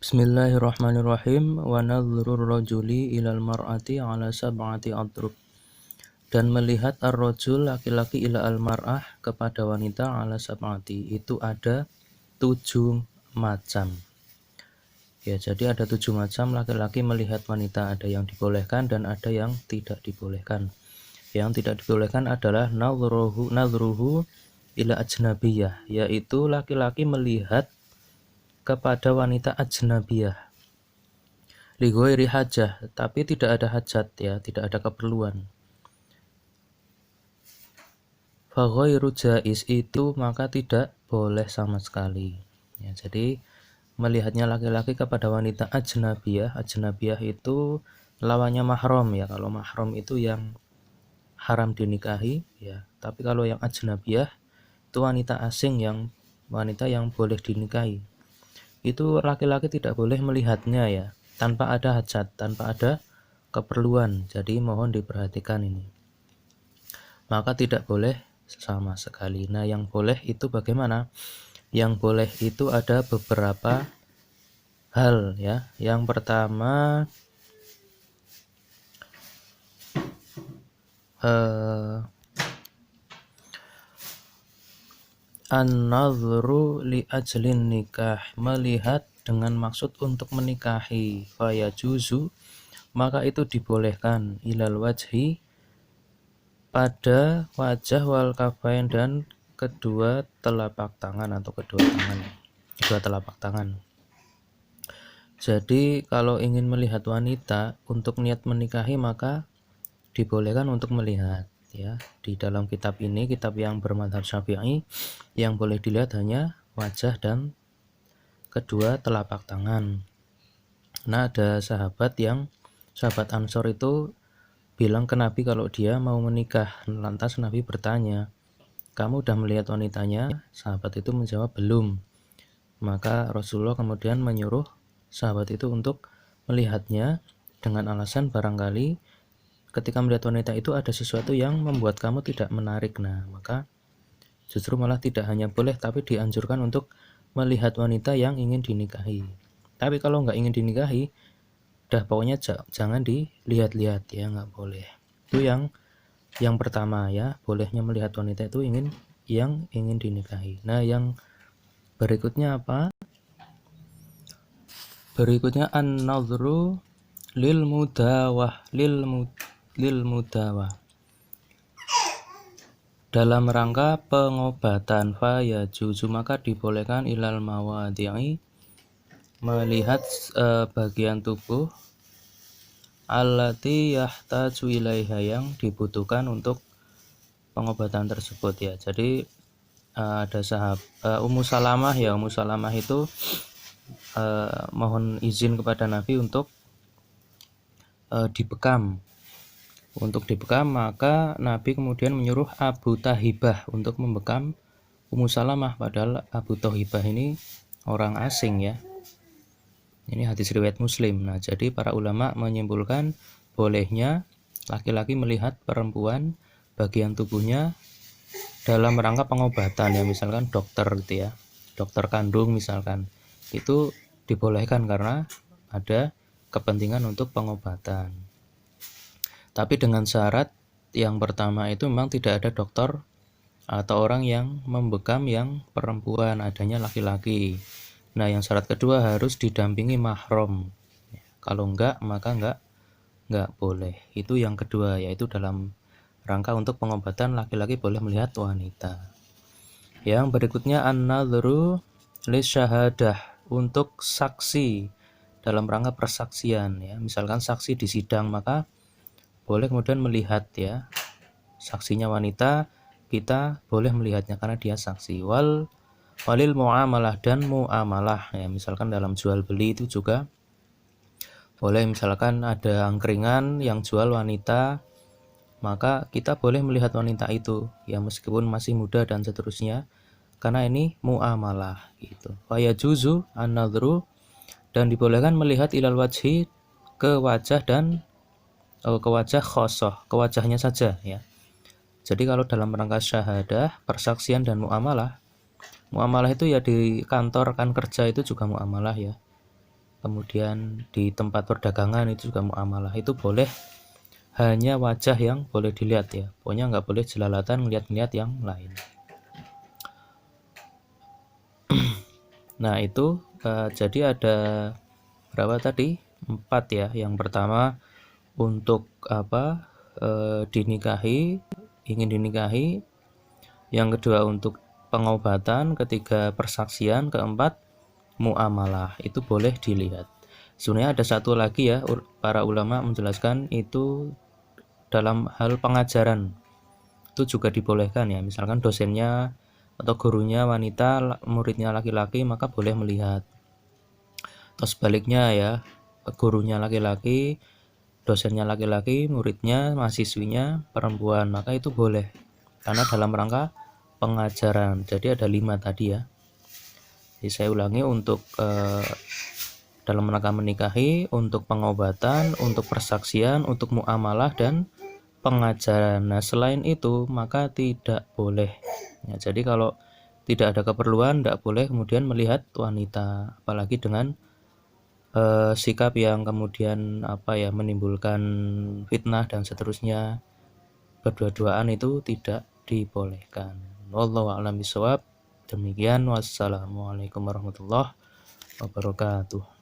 Bismillahirrahmanirrahim. Wa nadhrur rajuli ilal mar'ati ala sab'ati adrub. Dan melihat ar-rajul laki-laki ila al-mar'ah kepada wanita ala sab'ati, itu ada 7 macam. Ya, jadi ada 7 macam laki-laki melihat wanita, ada yang dibolehkan dan ada yang tidak dibolehkan. Yang tidak dibolehkan adalah nadhruhu ila ajnabiyah, yaitu laki-laki melihat kepada wanita ajnabiyah li ghairi hajah, tapi tidak ada hajat, ya, tidak ada keperluan. Fa ghairu jaiz, itu maka tidak boleh sama sekali. Ya, jadi melihatnya laki-laki kepada wanita ajnabiyah, ajnabiyah itu lawannya mahram, ya. Kalau mahram itu yang haram dinikahi, ya. Tapi kalau yang ajnabiyah itu wanita asing, wanita yang boleh dinikahi. Itu laki-laki tidak boleh melihatnya, ya, tanpa ada hajat, tanpa ada keperluan. Jadi mohon diperhatikan ini. Maka tidak boleh sama sekali. Nah, yang boleh itu bagaimana? Yang boleh itu ada beberapa hal, ya. Yang pertama an-nadhru li ajlin nikah, melihat dengan maksud untuk menikahi. Fayajuzu, maka itu dibolehkan, ilal wajhi, pada wajah, wal kafain, dan kedua telapak tangan atau kedua telapak tangan. Jadi kalau ingin melihat wanita untuk niat menikahi, maka dibolehkan untuk melihat, ya. Di dalam kitab ini, kitab yang bermadzhab Syafi'i, yang boleh dilihat hanya wajah dan kedua telapak tangan. Nah, ada sahabat Ansor itu bilang ke Nabi kalau dia mau menikah. Lantas Nabi bertanya, "Kamu udah melihat wanitanya?" Sahabat itu menjawab, "Belum." Maka Rasulullah kemudian menyuruh sahabat itu untuk melihatnya dengan alasan barangkali ketika melihat wanita itu ada sesuatu yang membuat kamu tidak menarik. Nah, maka justru malah tidak hanya boleh, tapi dianjurkan untuk melihat wanita yang ingin dinikahi. Tapi kalau nggak ingin dinikahi, udah pokoknya jangan dilihat-lihat, ya, nggak boleh. Itu yang pertama, ya, bolehnya melihat wanita itu yang ingin dinikahi. Nah, yang berikutnya apa? Berikutnya an-nadhru lil mudawah, dalam rangka pengobatan. Fa yajuzu, maka dibolehkan ilal mawadi'i, melihat bagian tubuh allati yahtaju ilaiha, yang dibutuhkan untuk pengobatan tersebut, ya. Jadi ada Ummu Salamah, ya. Ummu Salamah itu mohon izin kepada Nabi untuk dibekam. Untuk dibekam, maka Nabi kemudian menyuruh Abu Tahibah untuk membekam Ummu Salamah, padahal Abu Tahibah ini orang asing, ya. Ini hadis riwayat Muslim. Nah, jadi para ulama menyimpulkan bolehnya laki-laki melihat perempuan bagian tubuhnya dalam rangka pengobatan, ya. Misalkan dokter gitu, ya. Dokter kandung misalkan. Itu dibolehkan karena ada kepentingan untuk pengobatan. Tapi dengan syarat yang pertama itu memang tidak ada dokter atau orang yang membekam yang perempuan, adanya laki-laki. Nah, yang syarat kedua harus didampingi mahram. Kalau enggak, maka enggak boleh. Itu yang kedua, yaitu dalam rangka untuk pengobatan laki-laki boleh melihat wanita. Yang berikutnya an-nadhru lisyahadah, untuk saksi dalam rangka persaksian, ya. Misalkan saksi di sidang, maka boleh kemudian melihat, ya. Saksinya wanita, kita boleh melihatnya karena dia saksi. Walil muamalah, dan muamalah, ya. Misalkan dalam jual beli itu juga boleh. Misalkan ada angkringan yang jual wanita, maka kita boleh melihat wanita itu, ya, meskipun masih muda dan seterusnya, karena ini muamalah, gitu. Fayajuzu an-nadhru, dan dibolehkan melihat ilal wajhi, ke wajah, dan ke wajah khosoh, ke wajahnya saja, ya. Jadi kalau dalam rangka syahadah, persaksian, dan muamalah itu ya di kantor kan kerja itu juga muamalah, ya. kemudian di tempat perdagangan itu juga muamalah. Itu boleh, hanya wajah yang boleh dilihat ya, pokoknya nggak boleh jelalatan ngeliat-ngeliat yang lain. Nah itu jadi ada berapa tadi? 4 ya. Yang pertama untuk dinikahi, ingin dinikahi. Yang kedua untuk pengobatan, ketiga persaksian, keempat muamalah. Itu boleh dilihat. Sebenarnya ada satu lagi ya, para ulama menjelaskan itu dalam hal pengajaran. Itu juga dibolehkan ya. Misalkan dosennya atau gurunya wanita, muridnya laki-laki, maka boleh melihat. Atau sebaliknya ya, gurunya laki-laki, dosennya laki-laki, muridnya, mahasiswinya perempuan, maka itu boleh. Karena dalam rangka pengajaran. Jadi ada 5 tadi ya. Jadi saya ulangi, untuk dalam rangka menikahi, untuk pengobatan, untuk persaksian, untuk muamalah, dan pengajaran. Nah selain itu maka tidak boleh ya. Jadi kalau tidak ada keperluan, tidak boleh kemudian melihat wanita, apalagi dengan sikap yang kemudian menimbulkan fitnah dan seterusnya. Berdua-duaan itu tidak dibolehkan. Wallahu a'lam bishawab. Demikian, wassalamualaikum warahmatullahi wabarakatuh.